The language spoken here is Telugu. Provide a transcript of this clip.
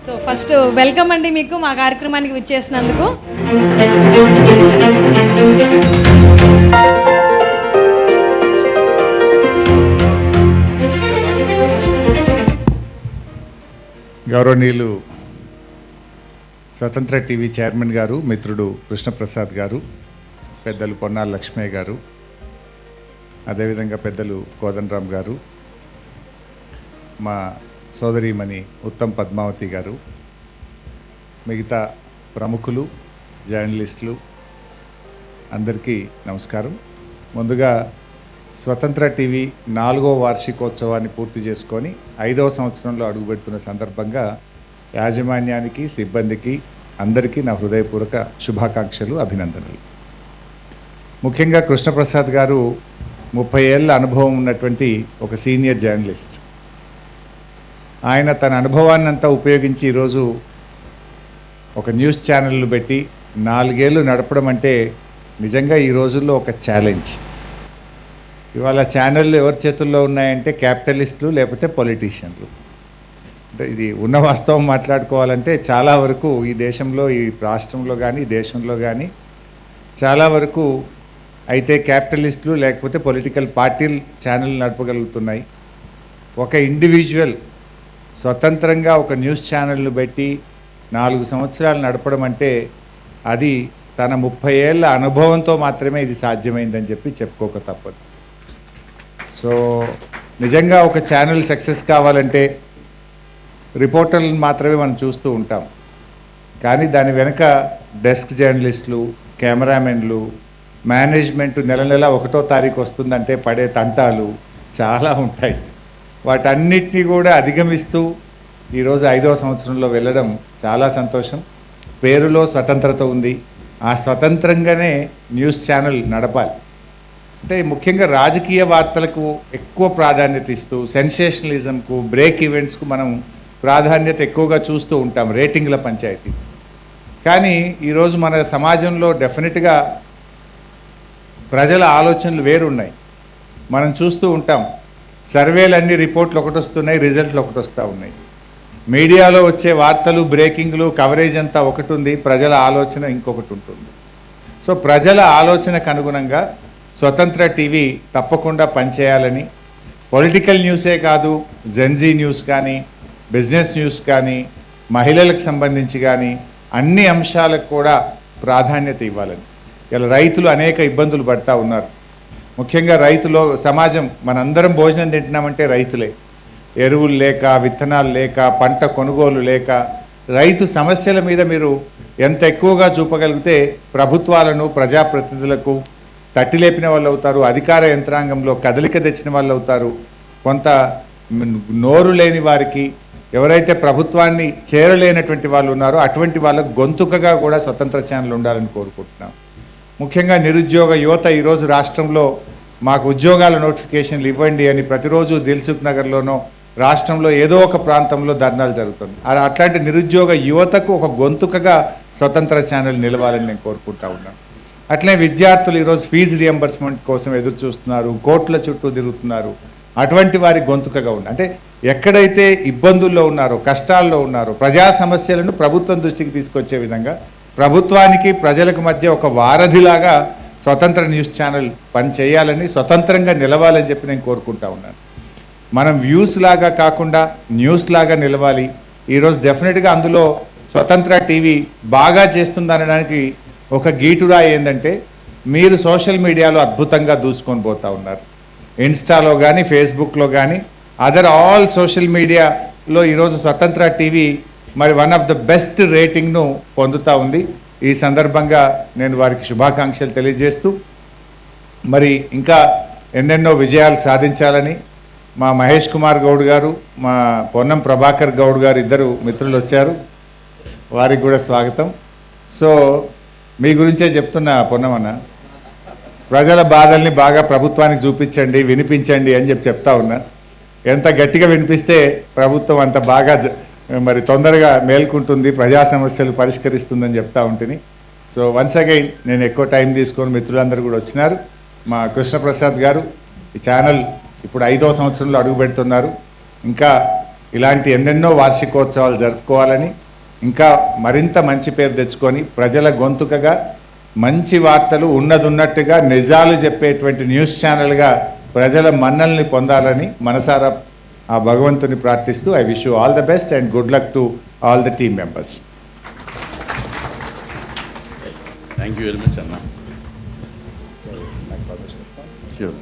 సో ఫస్ట్ వెల్కమ్ అండి మీకు మా కార్యక్రమానికి విచ్చేసినందుకు. గౌరవనీయులు స్వతంత్ర టీవీ చైర్మన్ గారు, మిత్రుడు కృష్ణప్రసాద్ గారు, పెద్దలు పొన్నాల లక్ష్మయ్య గారు, అదేవిధంగా పెద్దలు కోదండరామ్ గారు, మా సోదరీమణి ఉత్తమ్ పద్మావతి గారు, మిగతా ప్రముఖులు, జర్నలిస్టులు అందరికీ నమస్కారం. ముందుగా స్వతంత్ర టీవీ 4వ వార్షికోత్సవాన్ని పూర్తి చేసుకొని 5వ సంవత్సరంలో అడుగుపెడుతున్న సందర్భంగా యాజమాన్యానికి, సిబ్బందికి అందరికీ నా హృదయపూర్వక శుభాకాంక్షలు, అభినందనలు. ముఖ్యంగా కృష్ణప్రసాద్ గారు 30 ఏళ్ళ అనుభవం ఉన్నటువంటి ఒక సీనియర్ జర్నలిస్ట్. ఆయన తన అనుభవాన్నంతా ఉపయోగించి ఈరోజు ఒక న్యూస్ ఛానళ్ళు పెట్టి 4 ఏళ్ళు నడపడం అంటే నిజంగా ఈ రోజుల్లో ఒక ఛాలెంజ్. ఇవాళ ఛానళ్ళు ఎవరి చేతుల్లో ఉన్నాయంటే క్యాపిటలిస్టులు, లేకపోతే పొలిటీషియన్లు. అంటే ఇది ఉన్న వాస్తవం మాట్లాడుకోవాలంటే చాలా వరకు ఈ దేశంలో, ఈ రాష్ట్రంలో కానీ దేశంలో కానీ చాలా వరకు అయితే క్యాపిటలిస్టులు లేకపోతే పొలిటికల్ పార్టీలు ఛానల్ నడపగలుగుతున్నాయి. ఒక ఇండివిజువల్ స్వతంత్రంగా ఒక న్యూస్ ఛానళ్ళు పెట్టి 4 సంవత్సరాలు నడపడం అంటే అది తన 30 ఏళ్ళ అనుభవంతో మాత్రమే ఇది సాధ్యమైందని చెప్పుకోక తప్పదు. సో నిజంగా ఒక ఛానల్ సక్సెస్ కావాలంటే రిపోర్టర్లను మాత్రమే మనం చూస్తూ ఉంటాం, కానీ దాని వెనుక డెస్క్ జర్నలిస్టులు, కెమెరామెన్లు, మేనేజ్మెంట్ నెల 1వ తారీఖు వస్తుందంటే పడే తంటాలు చాలా ఉంటాయి. వాటన్నిటినీ కూడా అధిగమిస్తూ ఈరోజు 5వ సంవత్సరంలో వెళ్ళడం చాలా సంతోషం. పేరులో స్వతంత్రత ఉంది, ఆ స్వతంత్రంగానే న్యూస్ ఛానల్ నడపాలి. అంటే ముఖ్యంగా రాజకీయ వార్తలకు ఎక్కువ ప్రాధాన్యత ఇస్తూ సెన్సేషనలిజంకు, బ్రేక్ ఈవెంట్స్కు మనం ప్రాధాన్యత ఎక్కువగా చూస్తూ ఉంటాం, రేటింగ్ల పంచాయతీ. కానీ ఈరోజు మన సమాజంలో డెఫినెట్గా ప్రజల ఆలోచనలు వేరున్నాయి. మనం చూస్తూ ఉంటాం, సర్వేలన్నీ రిపోర్ట్లు ఒకటి వస్తున్నాయి, రిజల్ట్లు ఒకటి వస్తూ ఉన్నాయి. మీడియాలో వచ్చే వార్తలు, బ్రేకింగ్లు, కవరేజ్ అంతా ఒకటి ఉంది, ప్రజల ఆలోచన ఇంకొకటి ఉంటుంది. సో ప్రజల ఆలోచనకు అనుగుణంగా స్వతంత్ర టీవీ తప్పకుండా పనిచేయాలని, పొలిటికల్ న్యూసే కాదు, జెన్జీ న్యూస్ కానీ, బిజినెస్ న్యూస్ కానీ, మహిళలకు సంబంధించి కానీ అన్ని అంశాలకు కూడా ప్రాధాన్యత ఇవ్వాలని. ఇలా రైతులు అనేక ఇబ్బందులు పడుతూ ఉన్నారు. ముఖ్యంగా రైతులో సమాజం, మనందరం భోజనం తింటున్నామంటే రైతులే. ఎరువులు లేక, విత్తనాలు లేక, పంట కొనుగోలు లేక, రైతు సమస్యల మీద మీరు ఎంత ఎక్కువగా చూపగలిగితే ప్రభుత్వాలను, ప్రజాప్రతినిధులకు తట్టిలేపిన వాళ్ళు అవుతారు, అధికార యంత్రాంగంలో కదలిక తెచ్చిన వాళ్ళు అవుతారు. కొంత నోరు లేని వారికి, ఎవరైతే ప్రభుత్వాన్ని చేరలేనటువంటి వాళ్ళు ఉన్నారో అటువంటి వాళ్ళకు గొంతుకగా కూడా స్వతంత్ర ఛానల్ ఉండాలని కోరుకుంటున్నాం. ముఖ్యంగా నిరుద్యోగ యువత ఈరోజు రాష్ట్రంలో మాకు ఉద్యోగాల నోటిఫికేషన్లు ఇవ్వండి అని ప్రతిరోజు దిల్సుఖ్ నగర్లోనో రాష్ట్రంలో ఏదో ఒక ప్రాంతంలో ధర్నాలు జరుగుతుంది. అట్లాంటి నిరుద్యోగ యువతకు ఒక గొంతుకగా స్వతంత్ర ఛానల్ నిలవాలని నేను కోరుకుంటా ఉన్నాను. అట్లే విద్యార్థులు ఈరోజు ఫీజు రియంబర్స్మెంట్ కోసం ఎదురు చూస్తున్నారు, కోర్టుల చుట్టూ తిరుగుతున్నారు. అటువంటి వారి గొంతుకగా ఉంది. అంటే ఎక్కడైతే ఇబ్బందుల్లో ఉన్నారో, కష్టాల్లో ఉన్నారో, ప్రజా సమస్యలను ప్రభుత్వం దృష్టికి తీసుకొచ్చే విధంగా ప్రభుత్వానికి ప్రజలకు మధ్య ఒక వారధిలాగా స్వతంత్ర న్యూస్ ఛానల్ పని చేయాలని, స్వతంత్రంగా నిలవాలని చెప్పి నేను కోరుకుంటా ఉన్నాను. మనం వ్యూస్ లాగా కాకుండా న్యూస్ లాగా నిలవాలి. ఈరోజు డెఫినెట్గా అందులో స్వతంత్ర టీవీ బాగా చేస్తుందనడానికి ఒక గీటురాయి ఏంటంటే, మీరు సోషల్ మీడియాలో అద్భుతంగా దూసుకొని పోతూ ఉన్నారు. ఇన్స్టాలో కానీ, ఫేస్బుక్లో కానీ, అదర్ ఆల్ సోషల్ మీడియాలో ఈరోజు స్వతంత్ర టీవీ మరి వన్ ఆఫ్ ద బెస్ట్ రేటింగ్ను పొందుతూ ఉంది. ఈ సందర్భంగా నేను వారికి శుభాకాంక్షలు తెలియజేస్తూ, మరి ఇంకా ఎన్నెన్నో విజయాలు సాధించాలని మా మహేష్ కుమార్ గౌడ్ గారు, మా పొన్నం ప్రభాకర్ గౌడ్ గారు ఇద్దరు మిత్రులు వచ్చారు, వారికి కూడా స్వాగతం. సో మీ గురించే చెప్తున్నా పొన్నమన్న, ప్రజల బాధల్ని బాగా ప్రభుత్వానికి చూపించండి, వినిపించండి అని చెప్తా ఉన్నా. ఎంత గట్టిగా వినిపిస్తే ప్రభుత్వం అంత బాగా మరి తొందరగా మేల్కుంటుంది, ప్రజా సమస్యలు పరిష్కరిస్తుందని చెప్తా ఉంటుంది. సో వన్స్ అగైన్ నేను ఎక్కువ టైం తీసుకొని మిత్రులందరూ కూడా వచ్చినారు. మా కృష్ణప్రసాద్ గారు ఈ ఛానల్ ఇప్పుడు 5వ సంవత్సరంలో అడుగు పెడుతున్నారు. ఇంకా ఇలాంటి ఎన్నెన్నో వార్షికోత్సవాలు జరుపుకోవాలని, ఇంకా మరింత మంచి పేరు తెచ్చుకొని ప్రజల గొంతుకగా మంచి వార్తలు ఉన్నట్టుగా నిజాలు చెప్పేటువంటి న్యూస్ ఛానల్గా ప్రజల మన్నల్ని పొందాలని మనసారా ఆ భగవంతుని ప్రార్థిస్తూ I wish you all the best and good luck to all the team members. Thank you very much అన్న. Sure.